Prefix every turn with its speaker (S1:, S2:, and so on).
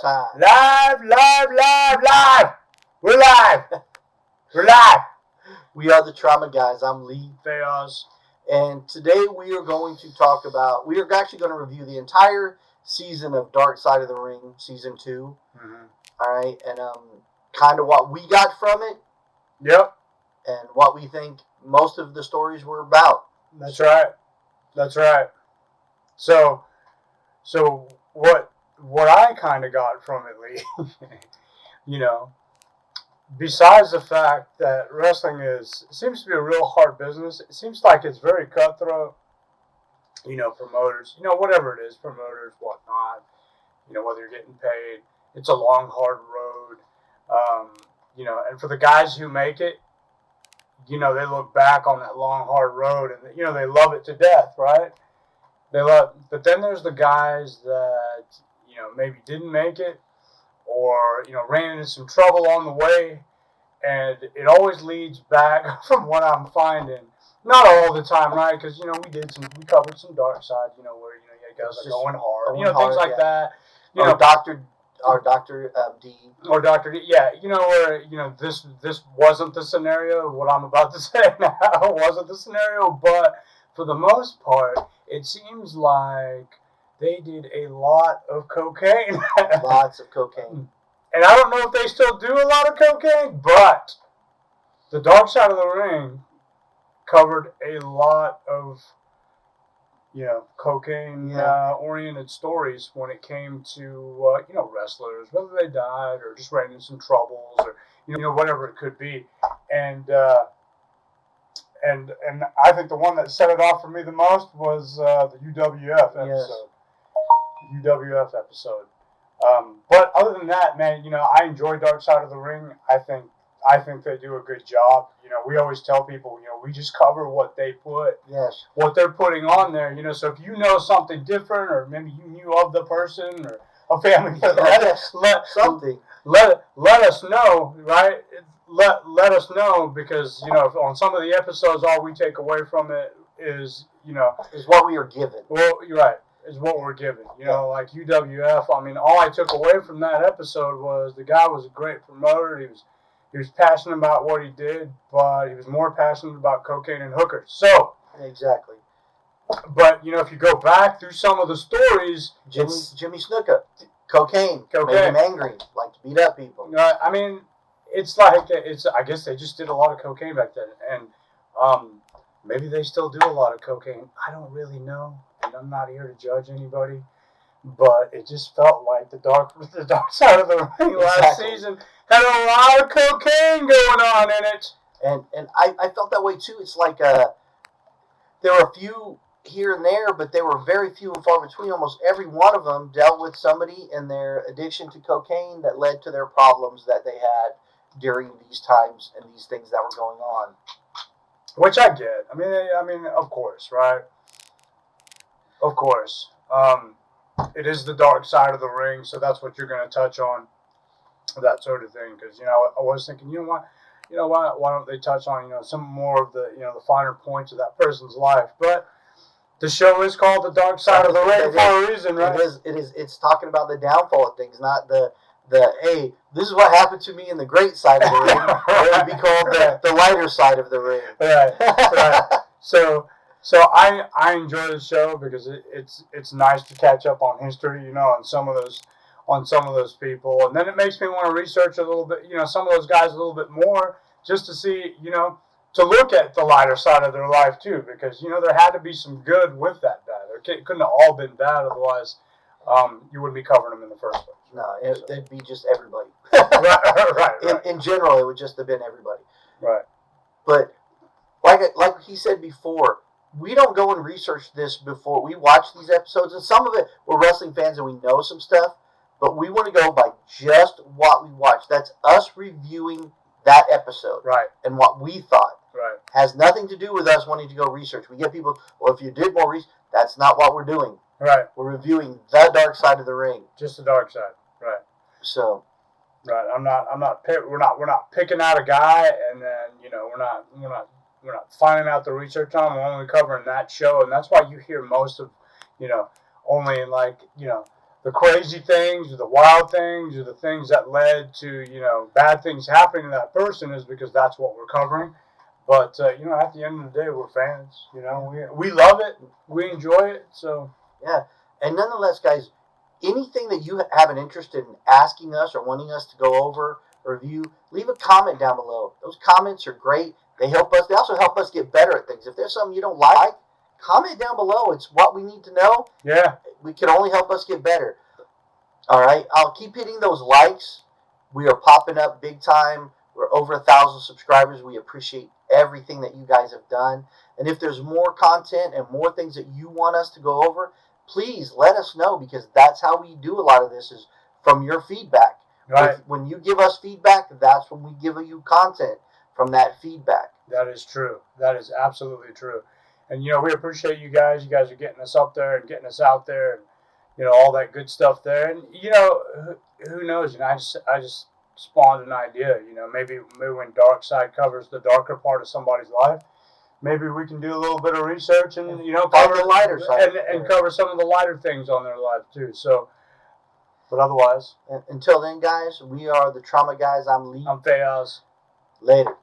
S1: time.
S2: Live. We're live. We're live.
S1: We are the Trauma Guys. I'm Lee.
S2: Fayaz.
S1: And today we are going to talk about, we are actually going to review the entire season of Dark Side of the Ring, Season 2.
S2: Mm-hmm.
S1: All right. And kind of what we got from it.
S2: Yep.
S1: And what we think most of the stories were about.
S2: That's right. So what I kind of got from it, Lee, besides the fact that wrestling seems to be a real hard business, it seems like it's very cutthroat. Promoters, whatever it is, promoters, whatnot, whether you're getting paid, it's a long, hard road. And for the guys who make it, they look back on that long, hard road and, they love it to death, right? But then there's the guys that, maybe didn't make it or, ran into some trouble on the way. And it always leads back from what I'm finding. Not all the time, right? Because, we covered some dark side, where, you had guys like going hard, things like that.
S1: Dr. D.
S2: Or Dr. D, yeah. Where, this wasn't the scenario. What I'm about to say now wasn't the scenario. But for the most part, it seems like they did a lot of cocaine.
S1: Lots of cocaine.
S2: And I don't know if they still do a lot of cocaine, but the Dark Side of the Ring covered a lot of, cocaine-oriented stories when it came to, wrestlers, whether they died or just ran into some troubles or, whatever it could be. And I think the one that set it off for me the most was the UWF episode.
S1: Yes.
S2: UWF episode. But other than that, man, I enjoy Dark Side of the Ring. I think they do a good job. We always tell people, we just cover what they put,
S1: yes,
S2: what they're putting on there. So if you know something different, or maybe you knew of the person or a family, let us know, right? Let us know because on some of the episodes, all we take away from it is
S1: is what we are given.
S2: Well, you're right. Is what we're given. Like UWF. I mean, all I took away from that episode was the guy was a great promoter. He was passionate about what he did, but he was more passionate about cocaine and hookers. So
S1: exactly.
S2: But if you go back through some of the stories,
S1: Jimmy Snuka, cocaine, made him angry, like to beat up people.
S2: I mean, it's like I guess they just did a lot of cocaine back then, and maybe they still do a lot of cocaine. I don't really know. And I'm not here to judge anybody, but it just felt like the dark side of the ring last season had a lot of cocaine going on in it.
S1: And I felt that way too. It's like there were a few here and there, but they were very few and far between. Almost every one of them dealt with somebody and their addiction to cocaine that led to their problems that they had during these times and these things that were going on.
S2: Which I get. I mean, of course, right? Of course. It is the dark side of the ring, so that's what you're going to touch on, that sort of thing. Because, I was thinking, why don't they touch on, some more of the, the finer points of that person's life. But the show is called The Dark Side of the Ring for a reason, right?
S1: It's talking about the downfall of things, not the hey, this is what happened to me in the great side of the ring. It would be called the lighter side of the ring.
S2: Right. So I enjoy the show because it's nice to catch up on history, on some of those people, and then it makes me want to research a little bit, some of those guys a little bit more, just to see, to look at the lighter side of their life too, because there had to be some good with that bad. It couldn't have all been bad, otherwise you wouldn't be covering them in the first place.
S1: No, it'd be just everybody.
S2: Right.
S1: In general, it would just have been everybody.
S2: Right.
S1: But like he said before, we don't go and research this before we watch these episodes, and some of it, we're wrestling fans and we know some stuff, but we want to go by just what we watch. That's us reviewing that episode.
S2: Right.
S1: And what we thought.
S2: Right.
S1: Has nothing to do with us wanting to go research. We get people, well, if you did more research, that's not what we're doing.
S2: Right.
S1: We're reviewing the dark side of the ring.
S2: Just the dark side. Right.
S1: So.
S2: Right. We're not picking out a guy and then, we're not finding out the research on. We're only covering that show, and that's why you hear most of, only like, the crazy things or the wild things or the things that led to, bad things happening to that person is because that's what we're covering. But, at the end of the day, we're fans. We love it. We enjoy it. So,
S1: yeah. And nonetheless, guys, anything that you have an interest in asking us or wanting us to go over or review, leave a comment down below. Those comments are great. They help us. They also help us get better at things. If there's something you don't like, comment down below. It's what we need to know.
S2: yeah.
S1: We can only help us get better. All right. I'll keep hitting those likes. We are popping up big time. We're over 1,000 subscribers. We appreciate everything that you guys have done. And if there's more content and more things that you want us to go over, please let us know, because that's how we do a lot of this, is from your feedback.
S2: Right.
S1: When you give us feedback, that's when we give you content from that feedback.
S2: That is true. That is absolutely true. And, we appreciate you guys. You guys are getting us up there and getting us out there and, all that good stuff there. And, who knows? I just spawned an idea. Maybe when Dark Side covers the darker part of somebody's life, maybe we can do a little bit of research and
S1: cover the lighter side
S2: and cover some of the lighter things on their life too. So, but otherwise,
S1: until then, guys, we are the Trauma Guys. I'm Lee.
S2: I'm Fayaz.
S1: Later.